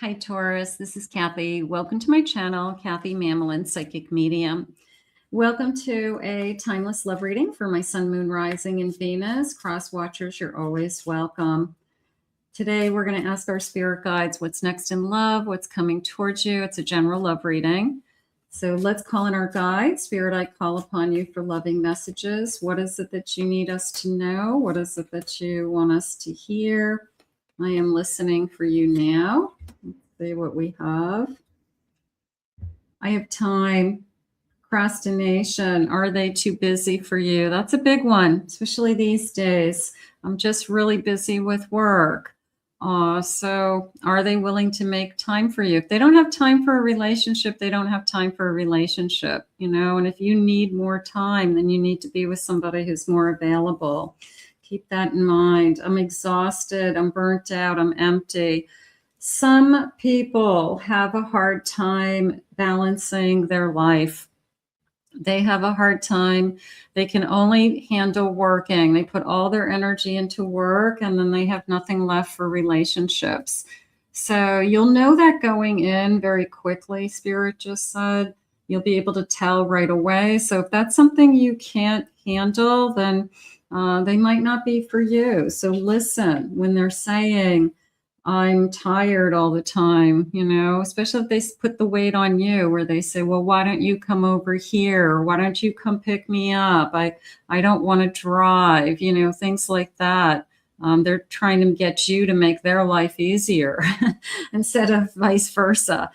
Hi, Taurus. This is Kathy. Welcome to my channel, Kathy Mamolen, Psychic Medium. Welcome to a timeless love reading for my Sun, Moon, Rising, and Venus. Cross watchers, you're always welcome. Today, we're going to ask our spirit guides what's next in love, what's coming towards you. It's a general love reading. So let's call in our guides. Spirit, I call upon you for loving messages. What is it that you need us to know? What is it that you want us to hear? I am listening for you now. Let's see what we have. I have time. Procrastination. Are they too busy for you? That's a big one, especially these days. I'm just really busy with work. So are they willing to make time for you? If they don't have time for a relationship, they don't have time for a relationship, you know, and if you need more time, then you need to be with somebody who's more available. Keep that in mind. I'm exhausted. I'm burnt out. I'm empty. Some people have a hard time balancing their life. They have a hard time. They can only handle working. They put all their energy into work and then they have nothing left for relationships. So you'll know that going in very quickly, Spirit just said. You'll be able to tell right away. So if that's something you can't handle, then they might not be for you. So listen when they're saying, I'm tired all the time, you know, especially if they put the weight on you where they say, well, why don't you come over here? Or why don't you come pick me up? I don't want to drive, you know, things like that. They're trying to get you to make their life easier instead of vice versa.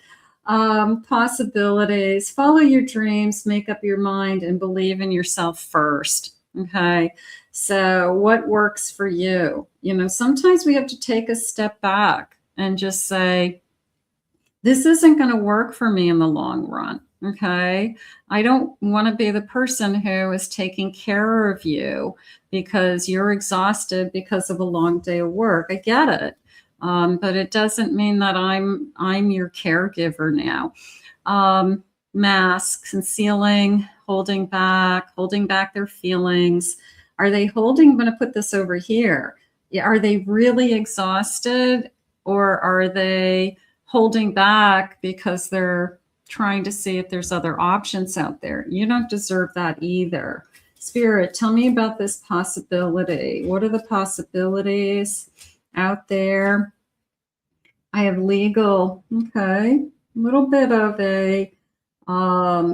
Possibilities, follow your dreams, make up your mind, and believe in yourself first. Okay. So what works for you? You know, sometimes we have to take a step back and just say, this isn't going to work for me in the long run. Okay. I don't want to be the person who is taking care of you because you're exhausted because of a long day of work. I get it. But it doesn't mean that I'm your caregiver now. Masks, concealing, holding back their feelings. Are they holding? I'm going to put this over here. Are they really exhausted, or are they holding back because they're trying to see if there's other options out there? You don't deserve that either. Spirit, tell me about this possibility. What are the possibilities out there? I have legal. Okay. A little bit of a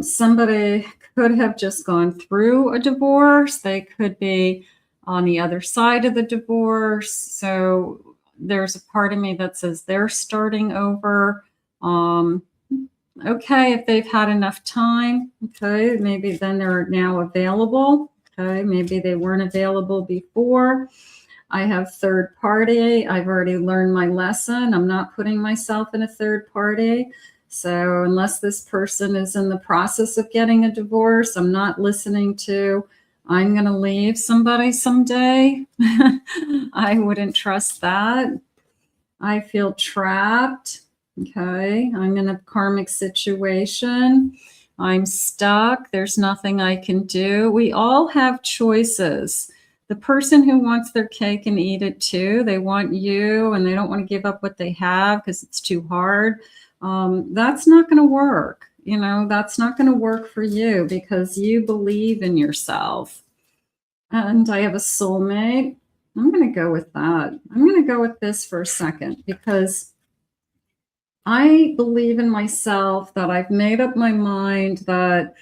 somebody could have just gone through a divorce. They could be on the other side of the divorce. So there's a part of me that says they're starting over. Okay, if they've had enough time, okay, maybe then they're now available. Okay, maybe they weren't available before. I have third party. I've already learned my lesson. I'm not putting myself in a third party. So unless this person is in the process of getting a divorce, I'm not listening to, I'm going to leave somebody someday. I wouldn't trust that. I feel trapped. Okay. I'm in a karmic situation. I'm stuck. There's nothing I can do. We all have choices. The person who wants their cake and eat it too, they want you and they don't want to give up what they have because it's too hard. That's not going to work. You know, that's not going to work for you because you believe in yourself. And I have a soulmate. I'm going to go with that. I'm going to go with this for a second because I believe in myself, that I've made up my mind that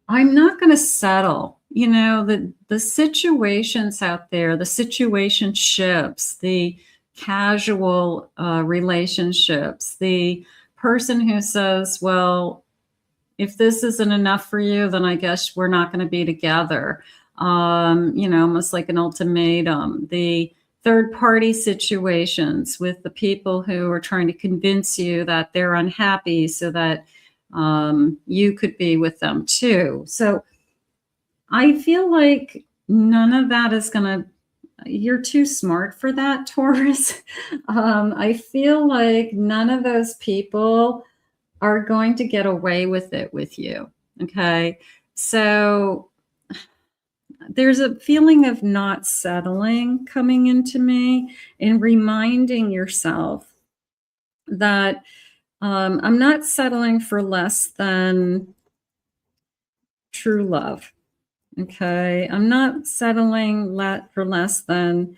I'm not going to settle. You know, the situations out there, the situationships, the casual relationships, the person who says, well, if this isn't enough for you, then I guess we're not going to be together. You know, almost like an ultimatum. The third party situations with the people who are trying to convince you that they're unhappy so that you could be with them too. So I feel like none of that is going to, you're too smart for that, Taurus. I feel like none of those people are going to get away with it with you. Okay. So there's a feeling of not settling coming into me, and reminding yourself that I'm not settling for less than true love. Okay. I'm not settling for less than,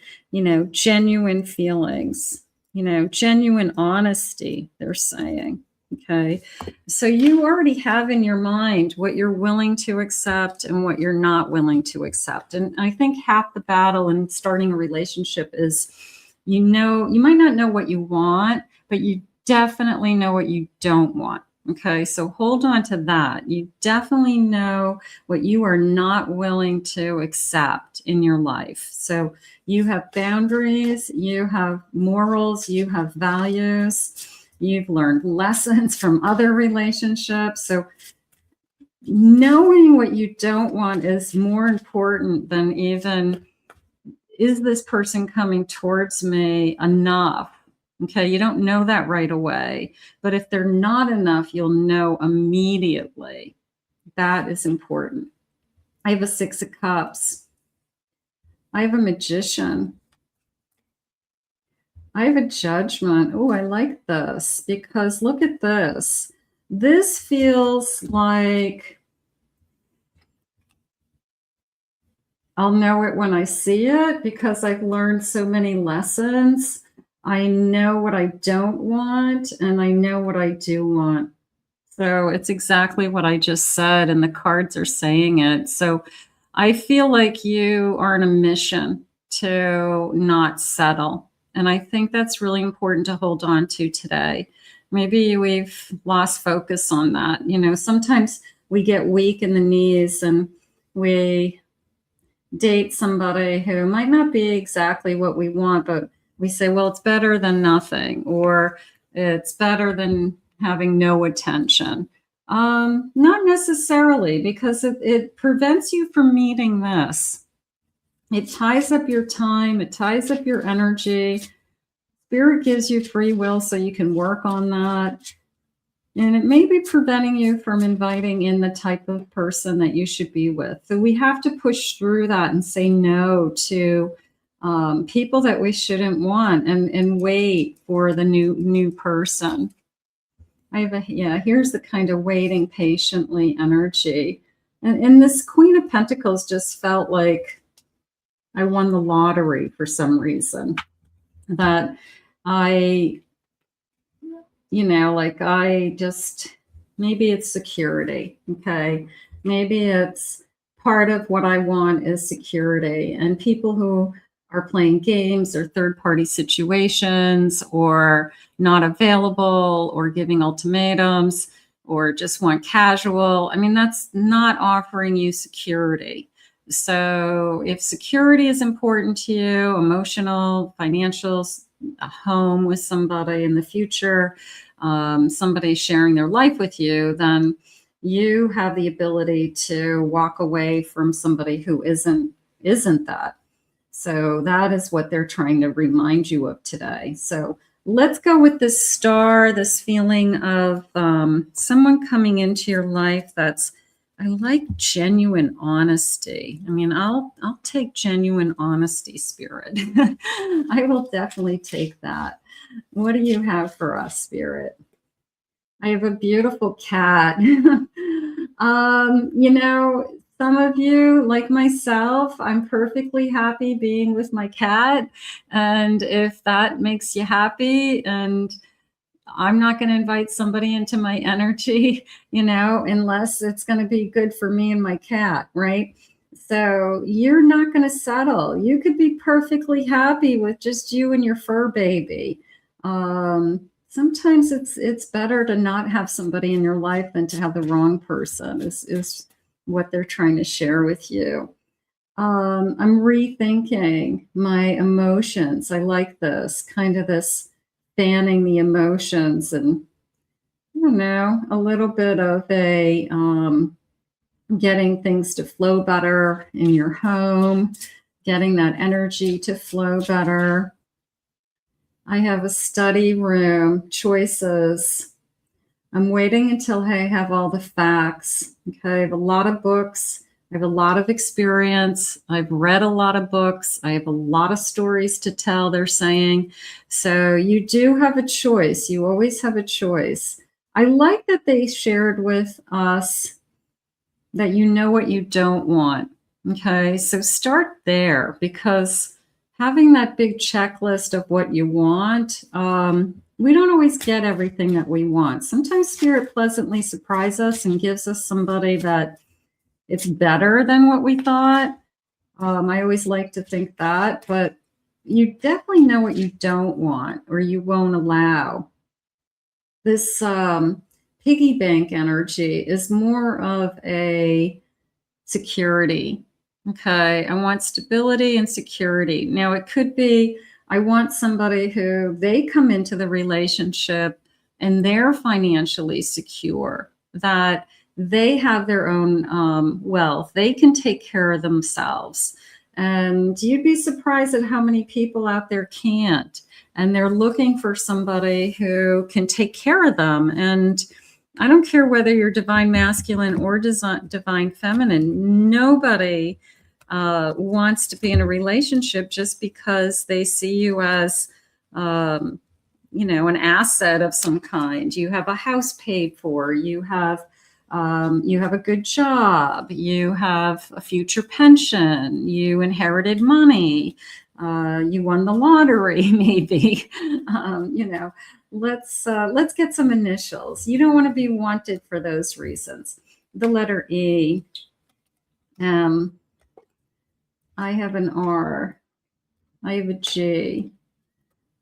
genuine feelings, genuine honesty, they're saying. Okay. So you already have in your mind what you're willing to accept and what you're not willing to accept. And I think half the battle in starting a relationship is, you might not know what you want, but you definitely know what you don't want. Okay. So hold on to that. You definitely know what you are not willing to accept in your life. So you have boundaries, you have morals, you have values. You've learned lessons from other relationships. So knowing what you don't want is more important than even, is this person coming towards me enough? Okay, you don't know that right away. But if they're not enough, you'll know immediately. That is important. I have a 6 of Cups. I have a Magician. I have a Judgment. Oh, I like this because look at this. This feels like I'll know it when I see it because I've learned so many lessons. I know what I don't want and I know what I do want. So it's exactly what I just said, and the cards are saying it. So I feel like you are on a mission to not settle. And I think that's really important to hold on to today. Maybe we've lost focus on that. Sometimes we get weak in the knees and we date somebody who might not be exactly what we want, but we say, well, it's better than nothing, or it's better than having no attention. Not necessarily, because it prevents you from meeting this. It ties up your time. It ties up your energy. Spirit gives you free will so you can work on that. And it may be preventing you from inviting in the type of person that you should be with. So we have to push through that and say no to people that we shouldn't want, and wait for the new person. Here's the kind of waiting patiently energy. And this Queen of Pentacles just felt like I won the lottery for some reason. That I maybe it's security. Okay. Maybe it's part of what I want is security. And people who are playing games or third-party situations or not available or giving ultimatums or just want casual, that's not offering you security. So if security is important to you, emotional, financial, a home with somebody in the future, somebody sharing their life with you, then you have the ability to walk away from somebody who isn't that. So that is what they're trying to remind you of today. So let's go with this star, this feeling of someone coming into your life I like genuine honesty. I'll take genuine honesty, Spirit. I will definitely take that. What do you have for us, Spirit? I have a beautiful cat. Some of you, like myself, I'm perfectly happy being with my cat. And if that makes you happy, and I'm not going to invite somebody into my energy, unless it's going to be good for me and my cat, right? So you're not going to settle. You could be perfectly happy with just you and your fur baby. Sometimes it's better to not have somebody in your life than to have the wrong person, is what they're trying to share with you. I'm rethinking my emotions. I like this fanning the emotions, and a little bit of a getting things to flow better in your home, getting that energy to flow better. I have a study room, choices. I'm waiting until I have all the facts. Okay, I have a lot of books. I have a lot of experience. I've read a lot of books. I have a lot of stories to tell, they're saying. So you do have a choice. You always have a choice. I like that they shared with us that you know what you don't want. Okay, so start there, because having that big checklist of what you want, we don't always get everything that we want. Sometimes Spirit pleasantly surprises us and gives us somebody that it's better than what we thought. I always like to think that, but you definitely know what you don't want or you won't allow. This piggy bank energy is more of a security. Okay, I want stability and security. Now, it could be I want somebody who they come into the relationship and they're financially secure, that they have their own wealth. They can take care of themselves. And you'd be surprised at how many people out there can't. And they're looking for somebody who can take care of them. And I don't care whether you're divine masculine or divine feminine. Nobody wants to be in a relationship just because they see you as, an asset of some kind. You have a house paid for. You have a good job. You have a future pension. You inherited money. You won the lottery, maybe. Let's get some initials. You don't want to be wanted for those reasons. The letter E. I have an R. I have a G.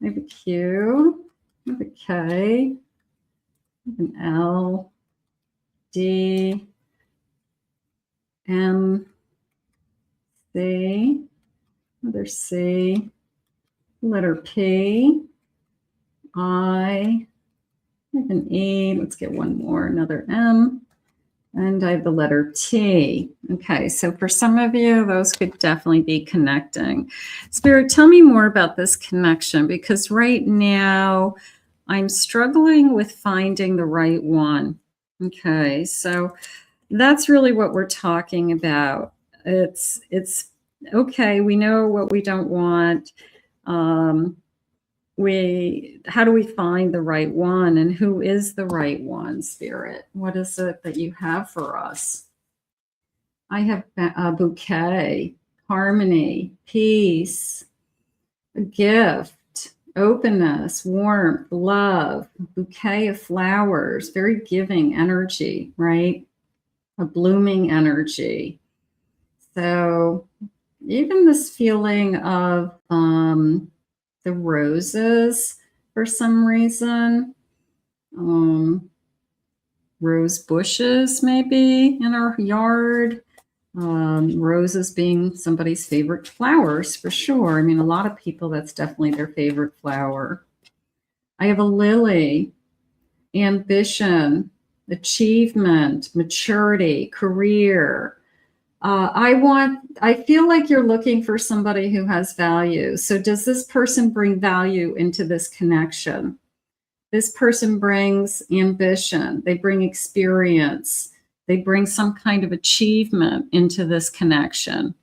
I have a Q. I have a K. I have an L. D. M. C. Another C. Letter P. I have an E. Let's get one more. Another M. And I have the letter T. Okay, so for some of you, those could definitely be connecting. Spirit, tell me more about this connection, because right now I'm struggling with finding the right one. Okay, so that's really what we're talking about. It's okay, we know what we don't want. How do we find the right one, and who is the right one, Spirit? What is it that you have for us? I have a bouquet, harmony, peace, a gift, openness, warmth, love, bouquet of flowers, very giving energy, right? A blooming energy. So even this feeling of the roses, for some reason, rose bushes maybe in our yard, roses being somebody's favorite flowers for sure. I mean, a lot of people, that's definitely their favorite flower. I have a lily, ambition, achievement, maturity, career. I feel like you're looking for somebody who has value. So does this person bring value into this connection? This person brings ambition. They bring experience. They bring some kind of achievement into this connection.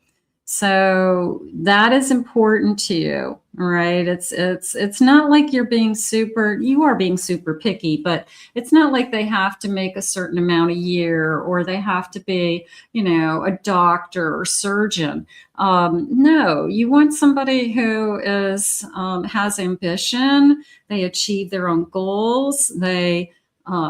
So that is important to you, right? It's not like you are being super picky, but it's not like they have to make a certain amount a year, or they have to be, a doctor or surgeon. No, you want somebody who has ambition. They achieve their own goals. They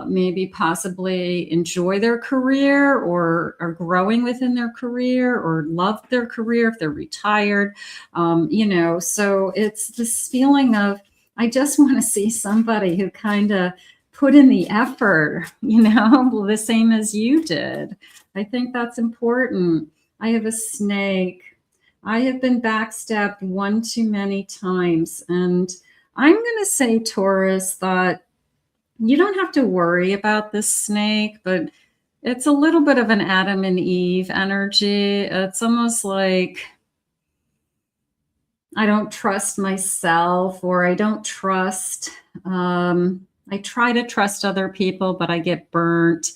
maybe possibly enjoy their career, or are growing within their career, or love their career if they're retired. So it's this feeling of, I just want to see somebody who kind of put in the effort, the same as you did. I think that's important. I have a snake. I have been backstabbed one too many times. And I'm going to say, Taurus, that you don't have to worry about this snake, but it's a little bit of an Adam and Eve energy. It's almost like I don't trust myself, or I don't trust, I try to trust other people, but I get burnt.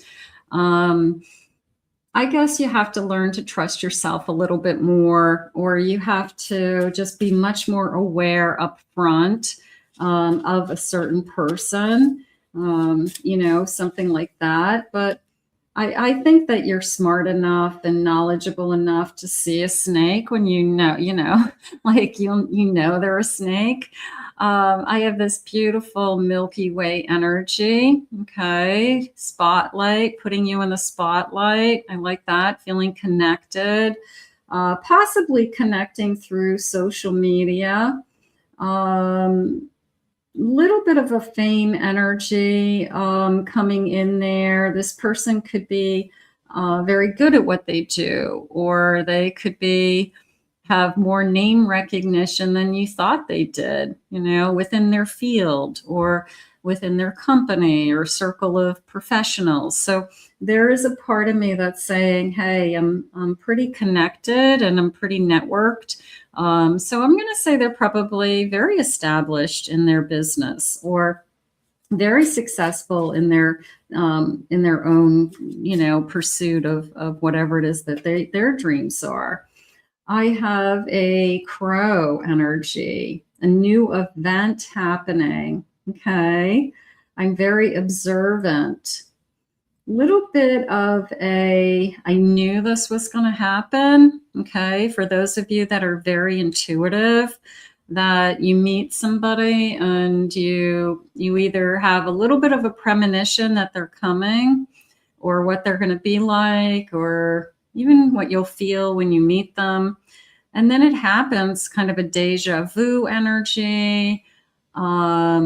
I guess you have to learn to trust yourself a little bit more, or you have to just be much more aware up front of a certain person, something like that. But I think that you're smart enough and knowledgeable enough to see a snake when like they're a snake. I have this beautiful Milky Way energy. Okay. Spotlight, putting you in the spotlight. I like that, feeling connected, possibly connecting through social media. Little bit of a fame energy coming in there. This person could be very good at what they do, or they could have more name recognition than you thought they did, within their field or within their company or circle of professionals. So there is a part of me that's saying, hey, I'm pretty connected and I'm pretty networked. So I'm going to say they're probably very established in their business or very successful in their own, pursuit of whatever it is that their dreams are. I have a crow energy, a new event happening. Okay. I'm very observant. Little bit of I knew this was going to happen. Okay. For those of you that are very intuitive, that you meet somebody and you either have a little bit of a premonition that they're coming or what they're going to be like, or even what you'll feel when you meet them. And then it happens, kind of a deja vu energy. I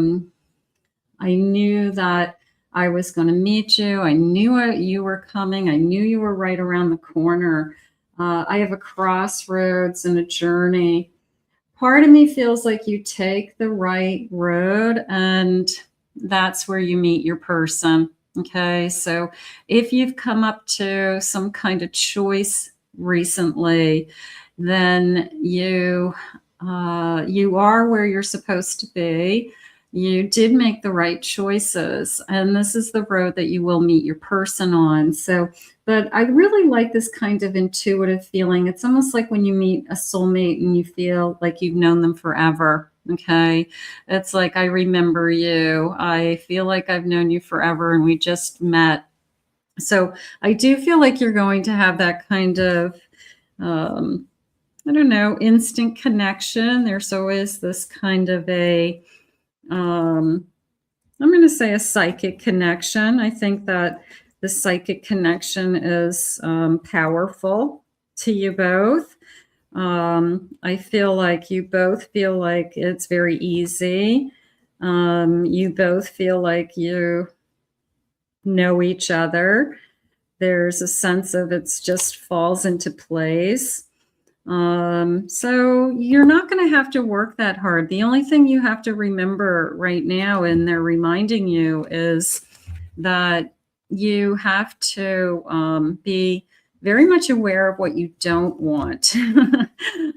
knew that I was going to meet you. I knew you were coming. I knew you were right around the corner. I have a crossroads and a journey. Part of me feels like you take the right road and that's where you meet your person. Okay. So if you've come up to some kind of choice recently, then you are where you're supposed to be. You did make the right choices, and this is the road that you will meet your person on. So, but I really like this kind of intuitive feeling. It's almost like when you meet a soulmate and you feel like you've known them forever. Okay. It's like, I remember you. I feel like I've known you forever and we just met. So I do feel like you're going to have that kind of, I don't know, instant connection. There's always this kind of I'm going to say a psychic connection. I think that the psychic connection is powerful to you both. I feel like you both feel like it's very easy. You both feel like you know each other. There's a sense of it's just falls into place. So you're not going to have to work that hard. The only thing you have to remember right now, and they're reminding you, is that you have to be very much aware of what you don't want,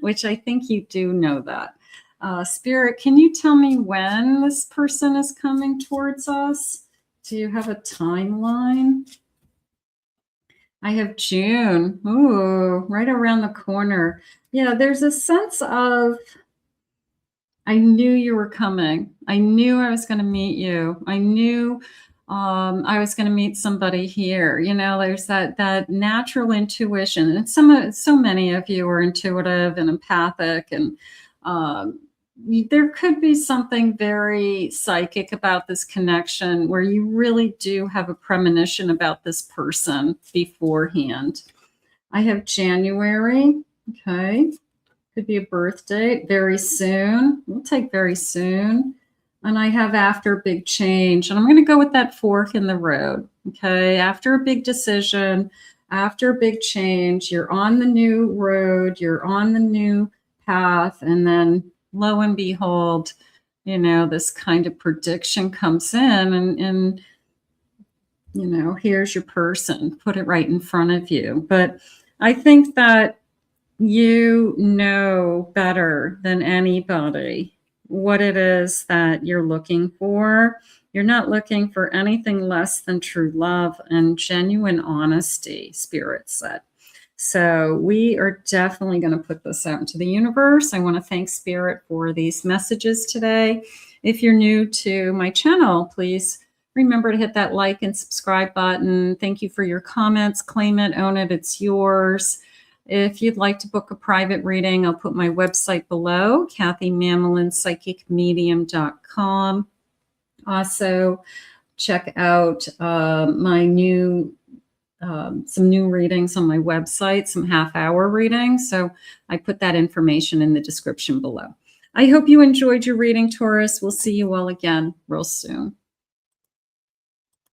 which I think you do know that. Spirit, can you tell me when this person is coming towards us? Do you have a timeline? I have June. Ooh, right around the corner. Yeah, there's a sense of, I knew you were coming. I knew I was going to meet you. I knew I was going to meet somebody here. There's that natural intuition. And so many of you are intuitive and empathic, and there could be something very psychic about this connection where you really do have a premonition about this person beforehand. I have January. Okay. Could be a birth date. Very soon. We'll take very soon. And I have after a big change. And I'm going to go with that fork in the road. Okay. After a big decision, after a big change, you're on the new road, you're on the new path, and then lo and behold, this kind of prediction comes in and here's your person, put it right in front of you. But I think that you know better than anybody what it is that you're looking for. You're not looking for anything less than true love and genuine honesty, Spirit said. So we are definitely going to put this out into the universe. I want to thank Spirit for these messages today. If you're new to my channel, please remember to hit that like and subscribe button. Thank you for your comments. Claim it, own it, it's yours. If you'd like to book a private reading, I'll put my website below, KathyMamolenPsychicMedium.com. Also, check out my new some new readings on my website, some half-hour readings. So I put that information in the description below. I hope you enjoyed your reading, Taurus. We'll see you all again real soon.